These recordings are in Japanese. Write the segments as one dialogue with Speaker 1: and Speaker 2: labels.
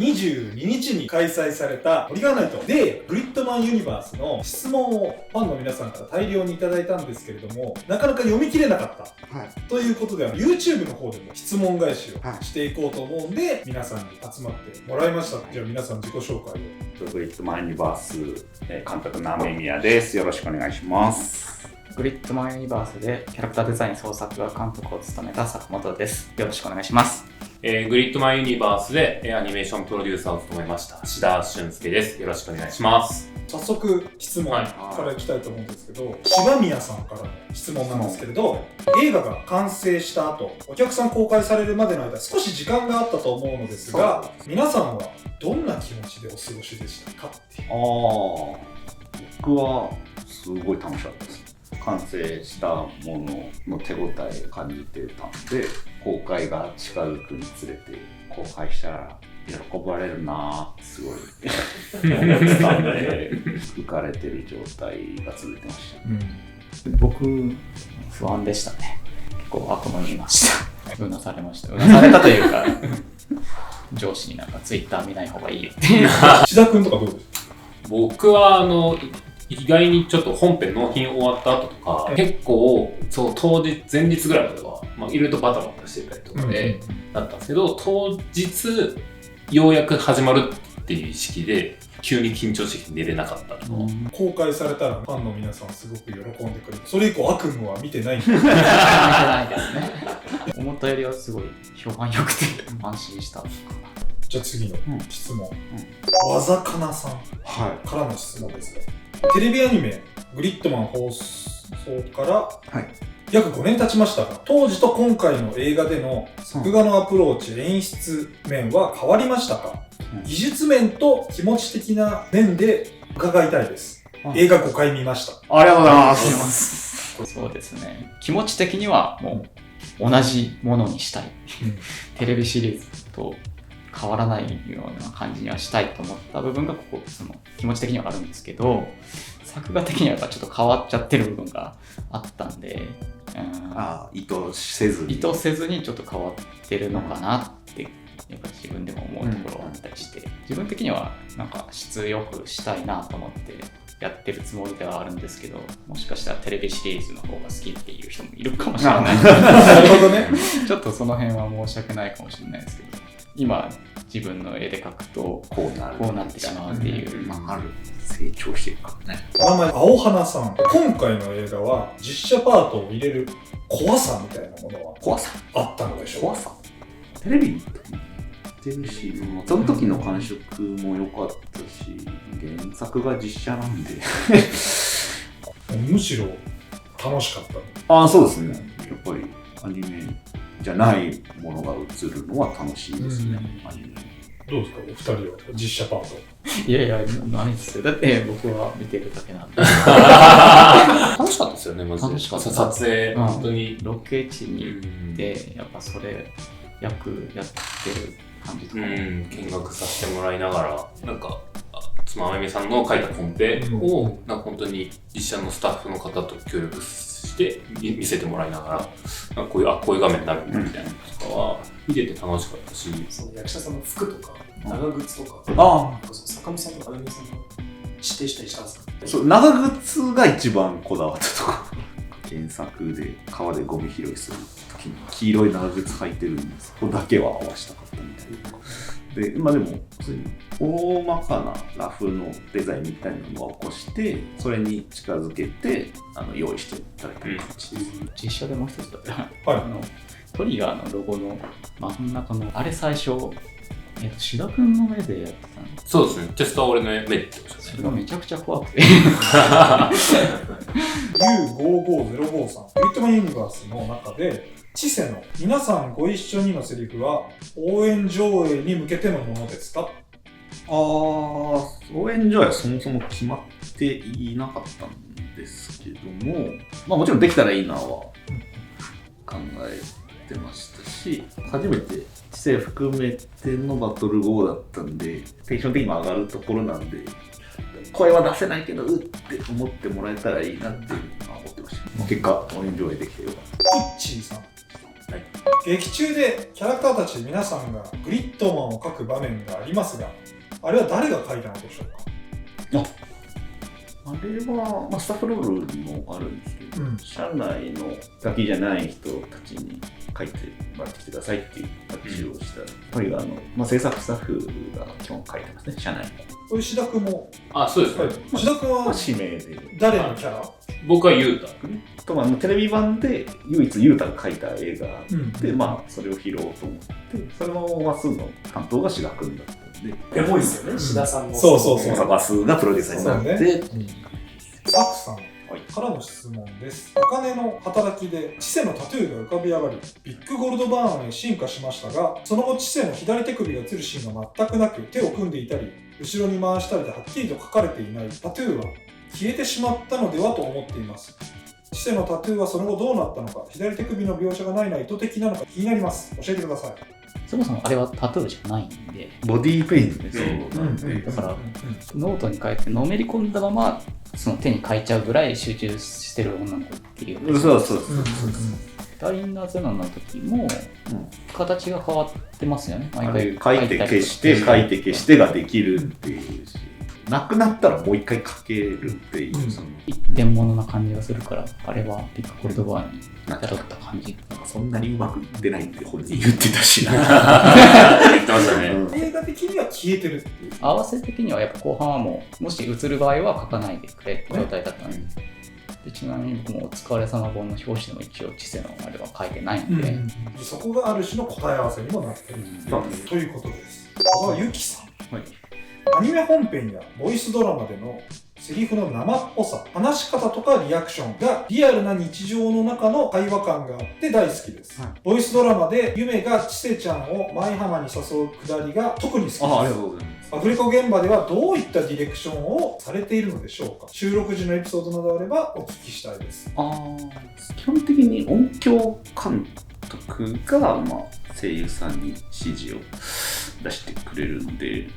Speaker 1: 22日に開催されたトリガーナイトでグリッドマンユニバースの質問をファンの皆さんから大量にいただいたんですけれども、なかなか読み切れなかった、はい、ということでYouTube の方でも質問返しをしていこうと思うんで、皆さんに集まってもらいました。じゃあ皆さん自己紹介を。
Speaker 2: グリッドマンユニバース監督の雨宮です。よろしくお願いします。
Speaker 3: グリッドマンユニバースでキャラクターデザイン創作画監督を務めた坂本です。よろしくお願いします。
Speaker 4: グリッドマンユニバースでアニメーションプロデューサーを務めました志田俊介です。よろしくお願いします。
Speaker 1: 早速質問からいきたいと思うんですけど、柴宮さんからの質問なんですけれど、映画が完成した後、お客さん公開されるまでの間少し時間があったと思うのですが、皆さんはどんな気持ちでお過ごしでしたかっていう。
Speaker 2: 僕はすごい楽しかったです。完成したものの手応えを感じてたんで、公開が近づくにつれて公開したら喜ばれるなぁってすごい思ってたんで浮かれてる状態が続いてました、
Speaker 3: 僕不安でしたね。結構悪夢見ましたうなされました。うなされたというか上司になんかツイッター見ない方がいいよって
Speaker 1: 志田君とかどうですか？
Speaker 4: 僕は意外にちょっと本編納品終わった後とか、結構そう当日前日ぐらいまでは、いろいろとバタバタしてたりとかで、だったんですけど、当日ようやく始まるっていう意識で急に緊張して寝れなかったとか、
Speaker 1: 公開されたらファンの皆さんすごく喜んでくれる。それ以降悪夢は見てないんで
Speaker 3: 見てないですね思ったよりはすごい評判良くて安心したかな。
Speaker 1: じゃあ次の質問、わざかなさんからの質問ですが、テレビアニメグリッドマン放送から約5年経ちましたが、当時と今回の映画での作画のアプローチ、演出面は変わりましたか？技術面と気持ち的な面で伺いたいです。映画5回見ました。
Speaker 2: ありがとうございます。
Speaker 3: そうですね、気持ち的にはもう同じものにしたい、テレビシリーズと変わらないような感じにはしたいと思った部分がその気持ち的にはあるんですけど、作画的にはやっぱちょっと変わっちゃってる部分があったんで、
Speaker 2: 意図せずに
Speaker 3: ちょっと変わってるのかなってやっぱり自分でも思うところがあったりして、自分的にはなんか質よくしたいなと思ってやってるつもりではあるんですけど、もしかしたらテレビシリーズの方が好きっていう人もいるかもしれない
Speaker 1: なるほどね
Speaker 3: ちょっとその辺は申し訳ないかもしれないですけど、今自分の絵で描くとこうなってしまうっていう、
Speaker 2: 成長していくからね。
Speaker 1: 名前青花さん、今回の映画は実写パートを入れる怖さみたいなものはあったのでしょうか？
Speaker 2: 怖さテレビに出るし、その時の感触も良かったし、原作が実写なんで
Speaker 1: むしろ楽しかった。
Speaker 2: そうですね。やっぱりアニメじゃないものが映るのは楽しいですね。アニメ
Speaker 1: どうですかお二人は実写パート？
Speaker 3: いやないですよ。だって僕は見てるだけなんで
Speaker 4: 楽しかったですよね。マジで
Speaker 3: 楽しかった。
Speaker 4: 撮影本当に
Speaker 3: ロケ地に行ってやっぱそれ役やってる感じとかも
Speaker 4: 見学させてもらいながら、なんか妻あゆみさんの書いたコンペをなんか本当に実写のスタッフの方と協力して見せてもらいながら、なんかこういう画面になるんだみたいなのとかは見てて楽しかったし、
Speaker 5: その役者さんの服とか長靴とか、坂本さんとかあゆみさんが指定したりしたんですか？
Speaker 2: そう長靴が一番こだわったとか原作で川でゴミ拾いする時に黄色い長靴履いてるんです。そこだけは合わしたかったみたいな。で、でもそういう大まかなラフのデザインみたいなのを起こしてそれに近づけて用意していただいた感じです。
Speaker 3: 実写でもう一つだったら、トリガーのロゴの真ん中のあれ最初志田君の目でやってたの？
Speaker 4: そうですね。テストは俺の目で言ってましたね。
Speaker 3: それがめちゃくちゃ怖くて
Speaker 1: U55053 グリッドマンユニバースの中でチセの皆さんご一緒にのセリフは応援上映に向けてのものですか？
Speaker 2: 応援上映はそもそも決まっていなかったんですけども、もちろんできたらいいなは考えてましたし、初めて知性含めてのバトル5だったんでテンション的にも上がるところなんで、声は出せないけどって思ってもらえたらいいなっていうのは思ってました。結果応援上映できてよかった。
Speaker 1: イッチーさん、劇中でキャラクターたち皆さんがグリッドマンを描く場面がありますが、あれは誰が描いたのでしょうか？
Speaker 2: あれは、スタッフロールにもあるんですけど、社内のガキじゃない人たちに書いてもらってきてくださいっていう発注をした、やっぱり制作スタッフが基本書いてますね、社内に。
Speaker 1: これ志田君も。
Speaker 4: そうですね。
Speaker 1: 志田君は
Speaker 2: 指名で。
Speaker 1: 誰のキャラ？
Speaker 4: 僕はユータ。
Speaker 2: グリッドマンのテレビ版で唯一ユータが書いた映画で、それを拾おうと思って、それの話数の担当が志田君だったんで。
Speaker 5: エモいですよね、志田さんも。
Speaker 1: そう。
Speaker 2: 話数がプロデューサーになって、
Speaker 1: サクさんからの質問です。お金の働きで知性のタトゥーが浮かび上がり、ビッグゴールドバーンへ進化しましたが、その後知性の左手首が映るシーンが全くなく、手を組んでいたり後ろに回したりではっきりと書かれていないタトゥーは消えてしまったのではと思っています。知性のタトゥーはその後どうなったのか、左手首の描写がないのは意図的なのか気になります。教えてください。
Speaker 3: そもそもあれはタトゥーじゃないんで、
Speaker 2: ボディーペイントですよ。
Speaker 3: だからノートに書いてのめり込んだままその手に書いちゃうぐらい集中してる女の子っていう。
Speaker 2: そう。
Speaker 3: ダイナゼナの時も形が変わってますよね。
Speaker 2: 毎回書いて消してができるっていうし、なくなったらもう一回書けるっていう、
Speaker 3: 一点物な感じがするから、あれはビッグゴールドバーに宿った感じ。
Speaker 2: そんなにうまくいってないって本人言ってたしな。
Speaker 4: 言ってましたね。
Speaker 1: 映画的には消えてるっていう。
Speaker 3: 合わせ的にはやっぱ後半はもし映る場合は書かないでくれって状態だったんで。ちなみに僕もお疲れ様本の表紙でも一応知性のあれは書いてないんで、
Speaker 1: そこがある種の答え合わせにもなっている、ということです。小川由紀さん、アニメ本編やボイスドラマでのセリフの生っぽさ、話し方とかリアクションがリアルな日常の中の会話感があって大好きです。ボイスドラマでゆめがちせちゃんを舞浜に誘うくだりが特に好きです。
Speaker 2: ありがとうございます。
Speaker 1: アフレコ現場ではどういったディレクションをされているのでしょうか。収録時のエピソードなどあればお聞きしたいです。
Speaker 2: 基本的に音響監督が、声優さんに指示を出してくれるので、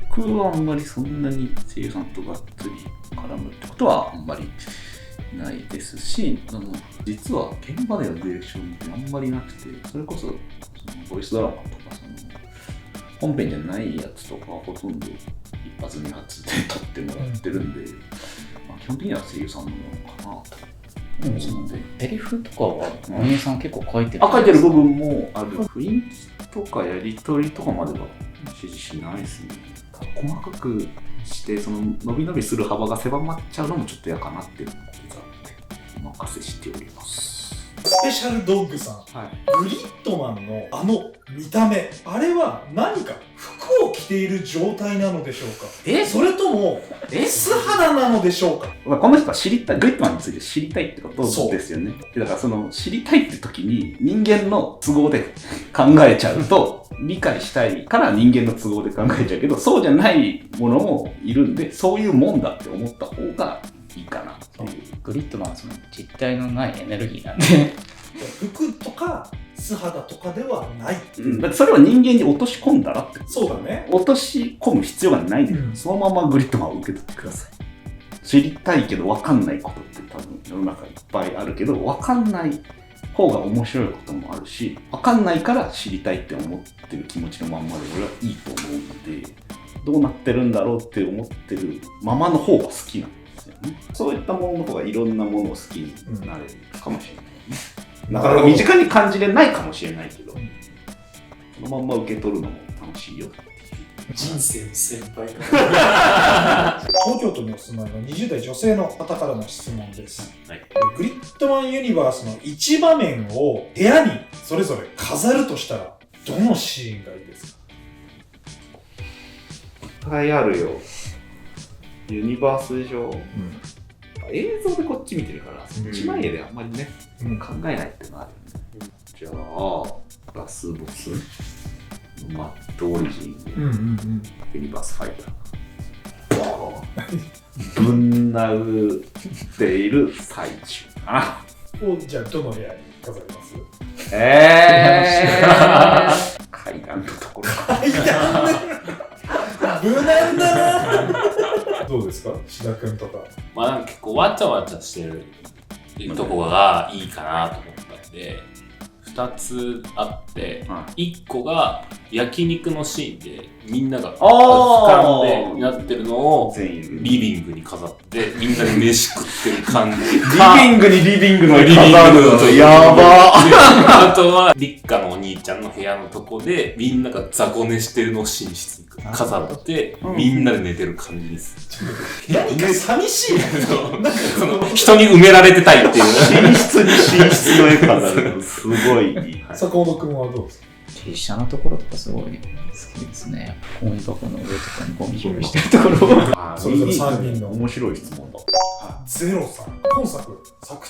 Speaker 2: 僕はあんまりそんなに声優さんとがっつり絡むってことはあんまりないですし、実は現場でのディレクションってあんまりなくて、それこそボイスドラマとか本編じゃないやつとかほとんど一発二発で撮ってもらってるんで、基本的には声優さんのものかなと思うんで。
Speaker 3: セリフとかはお兄さん結構書いてる。
Speaker 2: 書いてる部分もある。雰囲気とかやり取りとかまでは指示しないですね。細かくしてその伸び伸びする幅が狭まっちゃうのもちょっと嫌かなっていうのもお任せしております。
Speaker 1: スペシャルドッグさん、グリッドマンのあの見た目、あれは何か服を着ている状態なのでしょうか。それとも素肌なのでしょうか。
Speaker 2: この人は知りたい、グリッドマンについて知りたいってことですよね。だからその知りたいって時に人間の都合で考えちゃうと理解したいから人間の都合で考えちゃうけど、そうじゃないものもいるんで、そういうもんだって思った方がいいかなっていう。
Speaker 3: グリッドマンはその実体のないエネルギーなんで
Speaker 1: 服とか素肌とかではない、
Speaker 2: だってそれは人間に落とし込んだらって。
Speaker 1: そうだね。
Speaker 2: 落とし込む必要がないんで、そのままグリッドマンを受け取ってください。知りたいけど分かんないことって多分世の中いっぱいあるけど、分かんない方が面白いこともあるし、分かんないから知りたいって思ってる気持ちのまんまで俺はいいと思うので、どうなってるんだろうって思ってるままの方が好きなんですよね。そういったものの方がいろんなものを好きになれるかもしれないね。なかなか身近に感じれないかもしれないけど、そのまんま受け取るのも楽しいよっていう。
Speaker 5: 人生の先輩
Speaker 1: 東京都にお住まいの20代女性の方からの質問です、
Speaker 2: はい、
Speaker 1: グリッドマンユニバースの一場面を部屋にそれぞれ飾るとしたらどのシーンがいいですか？
Speaker 2: いっぱいあるよ。ユニバース上、映像でこっち見てるから一枚絵であんまりね、考えないってのあるよね。じゃあラスボスマットオリジン、ユニバースファイターぶん殴っている最中かな。
Speaker 1: をじゃあどの部屋に飾ります？
Speaker 2: 階段のところ。
Speaker 1: 階段無難だな。どうですか、志田君とか。
Speaker 4: なんか結構わちゃわちゃしてるとこがいいかなと思ったんで、普2つあって、
Speaker 2: は
Speaker 4: 1個が焼肉のシーンでみんなが
Speaker 2: あー
Speaker 4: 俯瞰でなってるのを
Speaker 2: 全員
Speaker 4: リビングに飾ってみんなで飯食ってる感じ
Speaker 2: リビングにリビングの
Speaker 4: リビング
Speaker 2: 飾るのやば
Speaker 4: あとは立花のお兄ちゃんの部屋のとこでみんなが雑魚寝してるのを寝室に飾ってみんなで寝てる感じです。
Speaker 1: 何か寂しいな。
Speaker 4: その人に埋められてたいっていう
Speaker 2: 寝室に寝室の絵飾るのすごいいい。
Speaker 1: 坂本君はどうですか？
Speaker 3: 傾斜のところとかすごい好きですね。ゴミ箱の上とかにゴミ拾いしてるところ。
Speaker 1: それぞれ3人の
Speaker 2: 面白い質問だ。
Speaker 1: ゼロさん、本作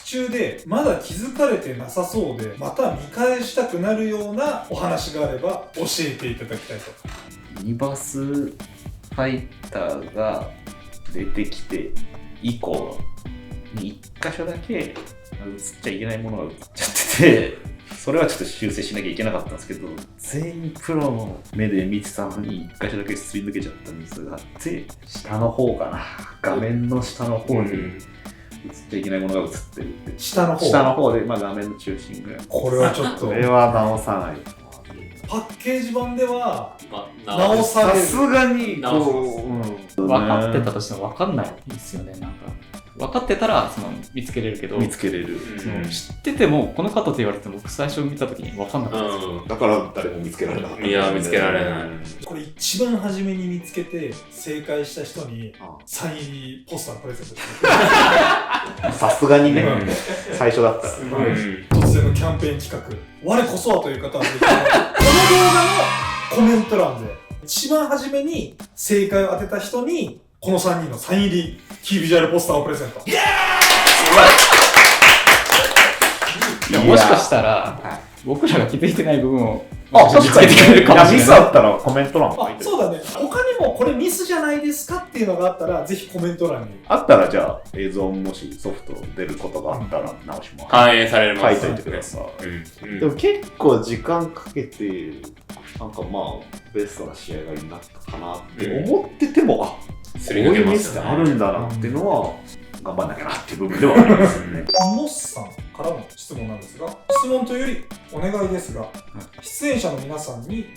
Speaker 1: 中でまだ気づかれてなさそうでまた見返したくなるようなお話があれば教えていただきたいと。
Speaker 2: ユニバースファイターが出てきて以降に1箇所だけ映っちゃいけないものが映っちゃってて、それはちょっと修正しなきゃいけなかったんですけど、全員プロの目で見てたのに1箇所だけすり抜けちゃったミスがあって、下の方かな、画面の下の方に映っちゃいけないものが映ってるって、
Speaker 1: 下の
Speaker 2: 方で、まあ、画面の中心ぐらい。
Speaker 1: これはちょっと
Speaker 2: これは直さない。
Speaker 1: パッケージ版では
Speaker 4: 直
Speaker 1: 直される。
Speaker 2: さすがに
Speaker 4: 直
Speaker 3: 分かってたとしても分かんないですよね。なんか分かってたら見つけれるけど、
Speaker 2: 見つけれる。
Speaker 3: 知っててもこのカットって言われても僕最初見た時に分かんなかったです。
Speaker 2: だから誰も見つけられなかった。
Speaker 4: いや見つけられない。
Speaker 1: これ一番初めに見つけて正解した人にサイン入りポスタープレゼントして
Speaker 2: さすがにね、最初だったら。
Speaker 1: すごい突然のキャンペーン企画、我こそはという方はぜひこの動画のコメント欄で一番初めに正解を当てた人にこの3人のサイン入りキービジュアルポスターをプレゼント。
Speaker 3: いやもしかしたら僕らが気づいてない部分を
Speaker 2: 確かに
Speaker 3: 見つけてくれるかもしれない。
Speaker 2: ミスあったらコメント欄書いてる。
Speaker 1: そうだね。他にもこれミスじゃないですかっていうのがあったらぜひコメント欄に。
Speaker 2: あったらじゃあ映像もしソフト出ることがあったら直します。
Speaker 4: 反映されます。
Speaker 2: 書いといてください。で
Speaker 4: う
Speaker 2: も結構時間かけてなんかまあベストな仕上がりになったかなって思ってても、あ、
Speaker 4: ん。すり
Speaker 2: こういう
Speaker 4: 抜けますよね。
Speaker 2: ミスってあるんだなっていうのは頑張んなきゃなっていう部分ではありますよね。
Speaker 1: モスさんからの質問なんですが、質問というよりお願いですが、出演者の皆さんに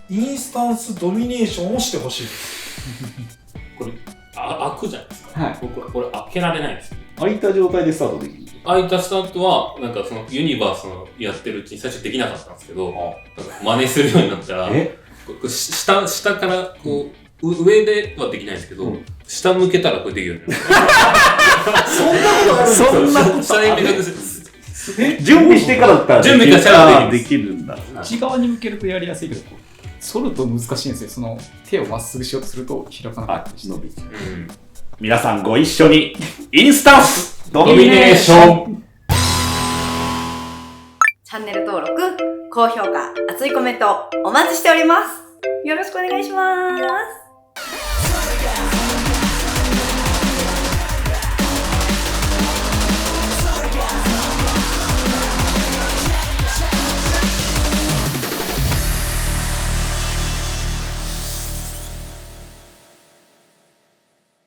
Speaker 1: インスタンスドミネーションをしてほしいです。
Speaker 4: これ開くじゃないですか。
Speaker 3: はい。
Speaker 4: 僕これ開けられないんですよ。
Speaker 2: 空いた状態でスタートできる。
Speaker 4: 開いたスタートはなんかそのユニバースのやってるうちに最初できなかったんですけど、なんか真似するようになったら、下からこう上ではできないんですけど、下向けたらこれできるようになる。
Speaker 1: そんなことある？
Speaker 4: 下に向けて
Speaker 2: 準備してからだったら
Speaker 4: 準備したら
Speaker 2: できるんだ。
Speaker 3: 内側に向けるとやりやすいけど、反ると難しいんですよ。手をまっすぐしようとすると開かなかったりして。
Speaker 2: 伸びちゃう。皆さんご一緒にインスタンスドミネーション。
Speaker 6: チャンネル登録、高評価、熱いコメントお待ちしております。よろしくお願いします。